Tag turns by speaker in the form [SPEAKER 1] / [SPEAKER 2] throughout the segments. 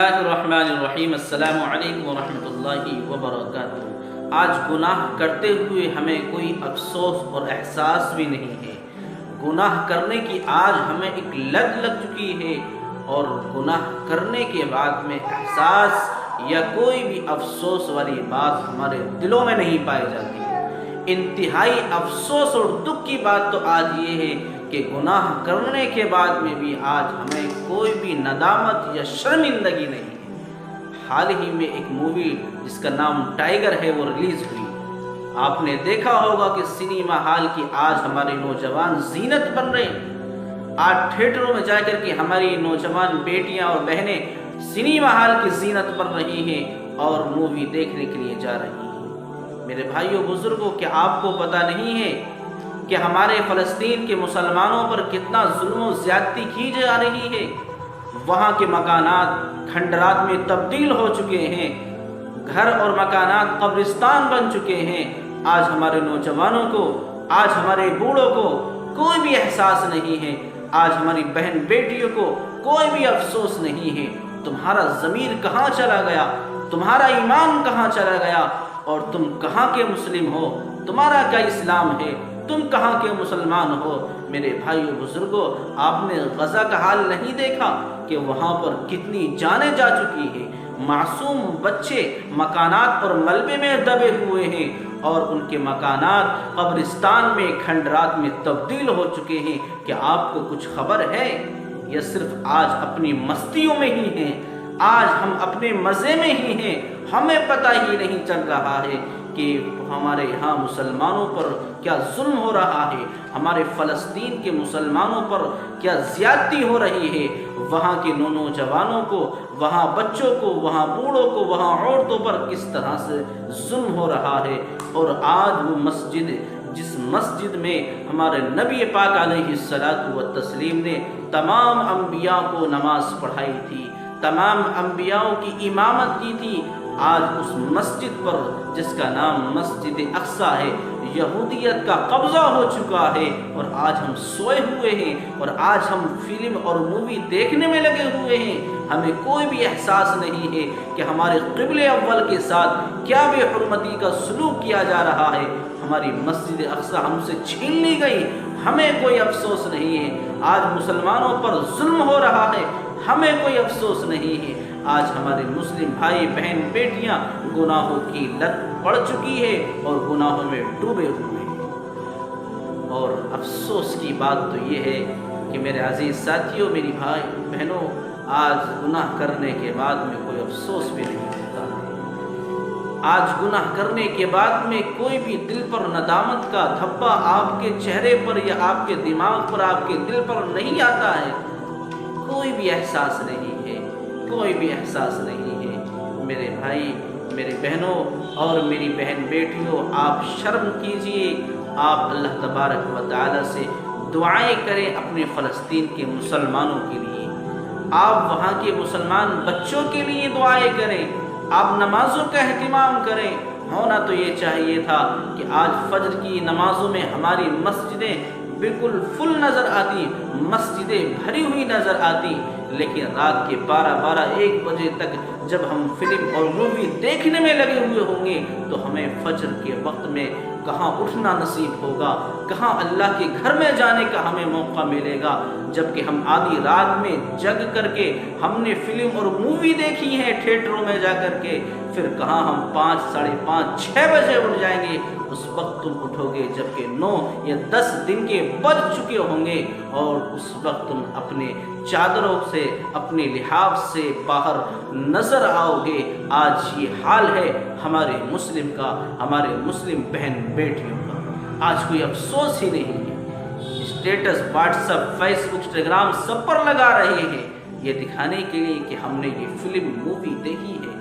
[SPEAKER 1] اللہ الرحمن الرحیم۔ السلام علیکم ورحمۃ اللہ وبرکاتہ۔ آج گناہ کرتے ہوئے ہمیں کوئی افسوس اور احساس بھی نہیں ہے۔ گناہ کرنے کی آج ہمیں ایک لت لگ چکی ہے، اور گناہ کرنے کے بعد میں احساس یا کوئی بھی افسوس والی بات ہمارے دلوں میں نہیں پائی جاتی۔ انتہائی افسوس اور دکھ کی بات تو آج یہ ہے کہ گناہ کرنے کے بعد میں بھی آج ہمیں کوئی بھی ندامت یا شرمندگی نہیں ہے۔ حال ہی میں ایک مووی جس کا نام ٹائیگر ہے وہ ریلیز ہوئی۔ آپ نے دیکھا ہوگا کہ سنیما ہال کی آج ہمارے نوجوان زینت بن رہے ہیں۔ آج تھیٹروں میں جا کر کے ہماری نوجوان بیٹیاں اور بہنیں سنیما ہال کی زینت بن رہی ہیں اور مووی دیکھنے کے لیے جا رہی ہیں۔ میرے بھائیوں بزرگوں، کیا آپ کو پتہ نہیں ہے کہ ہمارے فلسطین کے مسلمانوں پر کتنا ظلم و زیادتی کی جا رہی ہے؟ وہاں کے مکانات کھنڈرات میں تبدیل ہو چکے ہیں، گھر اور مکانات قبرستان بن چکے ہیں۔ آج ہمارے نوجوانوں کو، آج ہمارے بوڑھوں کو کوئی بھی احساس نہیں ہے، آج ہماری بہن بیٹیوں کو کوئی بھی افسوس نہیں ہے۔ تمہارا ضمیر کہاں چلا گیا؟ تمہارا ایمان کہاں چلا گیا؟ اور تم کہاں کے مسلم ہو؟ تمہارا کیا اسلام ہے؟ تم کہاں کے مسلمان ہو؟ میرے بھائیوں بزرگوں، آپ نے غزہ کا حال نہیں دیکھا کہ وہاں پر کتنی جانیں جا چکی ہیں؟ معصوم بچے مکانات اور ملبے میں دبے ہوئے ہیں، اور ان کے مکانات قبرستان میں کھنڈرات میں تبدیل ہو چکے ہیں۔ کیا آپ کو کچھ خبر ہے؟ یا صرف آج اپنی مستیوں میں ہی ہیں؟ آج ہم اپنے مزے میں ہی ہیں، ہمیں پتہ ہی نہیں چل رہا ہے کہ ہمارے یہاں مسلمانوں پر کیا ظلم ہو رہا ہے، ہمارے فلسطین کے مسلمانوں پر کیا زیادتی ہو رہی ہے۔ وہاں کے نوجوانوں کو، وہاں بچوں کو، وہاں بوڑھوں کو، وہاں عورتوں پر کس طرح سے ظلم ہو رہا ہے۔ اور آج وہ مسجد، جس مسجد میں ہمارے نبی پاک علیہ الصلوۃ والتسلیم نے تمام انبیاء کو نماز پڑھائی تھی، تمام انبیاء کی امامت کی تھی، آج اس مسجد پر جس کا نام مسجد اقصیٰ ہے، یہودیت کا قبضہ ہو چکا ہے، اور آج ہم سوئے ہوئے ہیں، اور آج ہم فلم اور مووی دیکھنے میں لگے ہوئے ہیں۔ ہمیں کوئی بھی احساس نہیں ہے کہ ہمارے قبلِ اول کے ساتھ کیا بے حرمتی کا سلوک کیا جا رہا ہے۔ ہماری مسجد اقصیٰ ہم سے چھین لی گئی، ہمیں کوئی افسوس نہیں ہے۔ آج مسلمانوں پر ظلم ہو رہا ہے، ہمیں کوئی افسوس نہیں ہے۔ آج ہمارے مسلم بھائی بہن بیٹیاں گناہوں کی لت پڑ چکی ہے اور گناہوں میں ڈوبے ہوئے ہیں۔ اور افسوس کی بات تو یہ ہے کہ میرے عزیز ساتھیوں، میری بھائی بہنوں، آج گناہ کرنے کے بعد میں کوئی افسوس بھی نہیں ہوتا ہے۔ آج گناہ کرنے کے بعد میں کوئی بھی دل پر ندامت کا دھبا آپ کے چہرے پر یا آپ کے دماغ پر، آپ کے دل پر نہیں آتا ہے۔ کوئی بھی احساس نہیں ہے، کوئی بھی احساس نہیں ہے۔ میرے بھائی، میرے بہنوں اور میری بہن بیٹیوں، آپ شرم کیجئے، آپ اللہ تبارک و تعالی سے دعائیں کریں اپنے فلسطین کے مسلمانوں کے لیے، آپ وہاں کے مسلمان بچوں کے لیے دعائیں کریں، آپ نمازوں کا اہتمام کریں۔ ہونا تو یہ چاہیے تھا کہ آج فجر کی نمازوں میں ہماری مسجدیں بالکل فل نظر آتی، مسجدیں بھری ہوئی نظر آتی، لیکن رات کے 12-1 بجے تک جب ہم فلم اور مووی دیکھنے میں لگے ہوئے ہوں گے تو ہمیں فجر کے وقت میں کہاں اٹھنا نصیب ہوگا، کہاں اللہ کے گھر میں جانے کا ہمیں موقع ملے گا، جبکہ ہم آدھی رات میں جگ کر کے ہم نے فلم اور مووی دیکھی ہے تھیٹروں میں جا کر کے، پھر کہاں ہم 5، 5:30، 6 بجے اٹھ جائیں گے۔ اس وقت تم اٹھو گے جبکہ 9 یا 10 دن کے بج چکے ہوں گے، اور اس وقت تم اپنے چادروں سے، اپنے لحاف سے باہر نظر آؤ گے۔ آج یہ حال ہے ہمارے مسلم کا، ہمارے مسلم بہن بیٹیوں کا۔ آج کوئی افسوس ہی نہیں ہے۔ اسٹیٹس واٹس ایپ، فیس بک، انسٹاگرام سب پر لگا رہے ہیں، یہ دکھانے کے لیے کہ ہم نے یہ فلم مووی دیکھی ہے۔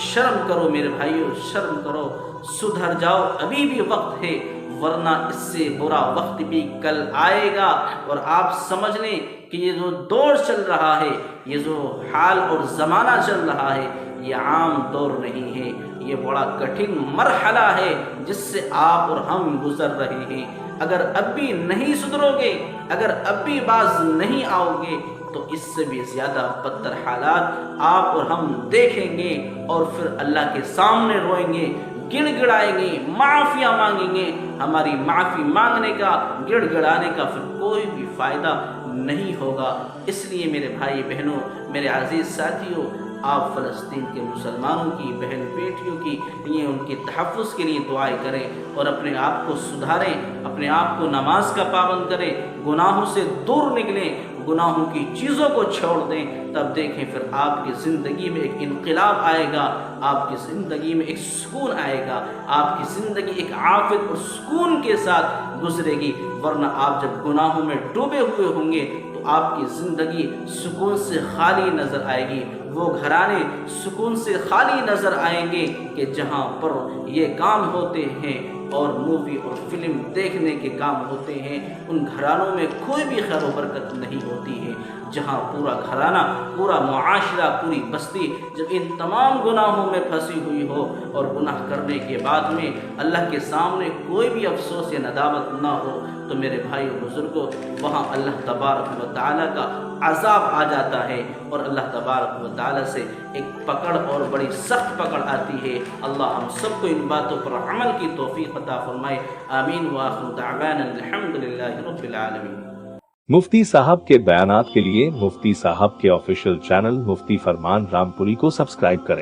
[SPEAKER 1] شرم کرو میرے بھائیوں، شرم کرو، سدھر جاؤ، ابھی بھی وقت ہے، ورنہ اس سے برا وقت بھی کل آئے گا۔ اور آپ سمجھ لیں کہ یہ جو دور چل رہا ہے، یہ جو حال اور زمانہ چل رہا ہے، یہ عام دور نہیں ہے، یہ بڑا کٹھن مرحلہ ہے جس سے آپ اور ہم گزر رہے ہیں۔ اگر اب بھی نہیں سدھرو گے، اگر اب بھی باز نہیں آؤ گے تو اس سے بھی زیادہ بدتر حالات آپ اور ہم دیکھیں گے، اور پھر اللہ کے سامنے روئیں گے، گڑ گڑائیں گے، معافیاں مانگیں گے۔ ہماری معافی مانگنے کا، گڑ گڑانے کا پھر کوئی بھی فائدہ نہیں ہوگا۔ اس لیے میرے بھائی بہنوں، میرے عزیز ساتھیوں، آپ فلسطین کے مسلمانوں کی، بہن بیٹیوں کی لیے، ان کے تحفظ کے لیے دعائیں کریں، اور اپنے آپ کو سدھاریں، اپنے آپ کو نماز کا پابند کریں، گناہوں سے دور نکلیں، گناہوں کی چیزوں کو چھوڑ دیں۔ تب دیکھیں پھر آپ کی زندگی میں ایک انقلاب آئے گا، آپ کی زندگی میں ایک سکون آئے گا، آپ کی زندگی ایک عافیت اور سکون کے ساتھ گزرے گی۔ ورنہ آپ جب گناہوں میں ڈوبے ہوئے ہوں گے تو آپ کی زندگی سکون سے خالی نظر آئے گی۔ وہ گھرانے سکون سے خالی نظر آئیں گے کہ جہاں پر یہ کام ہوتے ہیں اور مووی اور فلم دیکھنے کے کام ہوتے ہیں، ان گھرانوں میں کوئی بھی خیر و برکت نہیں ہوتی ہے۔ جہاں پورا گھرانہ، پورا معاشرہ، پوری بستی جب ان تمام گناہوں میں پھنسی ہوئی ہو، اور گناہ کرنے کے بعد میں اللہ کے سامنے کوئی بھی افسوس یا ندامت نہ ہو، تو میرے بھائی و بزرگوں، وہاں اللہ تبارک و تعالیٰ کا عذاب آ جاتا ہے، اور اللہ تبارک و تعالیٰ سے ایک پکڑ اور بڑی سخت پکڑ آتی ہے۔ اللہ ہم سب کو ان باتوں پر عمل کی توفیق عطا فرمائے۔ آمین وآخر دعوانا الحمدللہ رب العالمین۔
[SPEAKER 2] مفتی صاحب کے بیانات کے لیے مفتی صاحب کے آفیشیل چینل مفتی فرمان رامپوری کو سبسکرائب کریں۔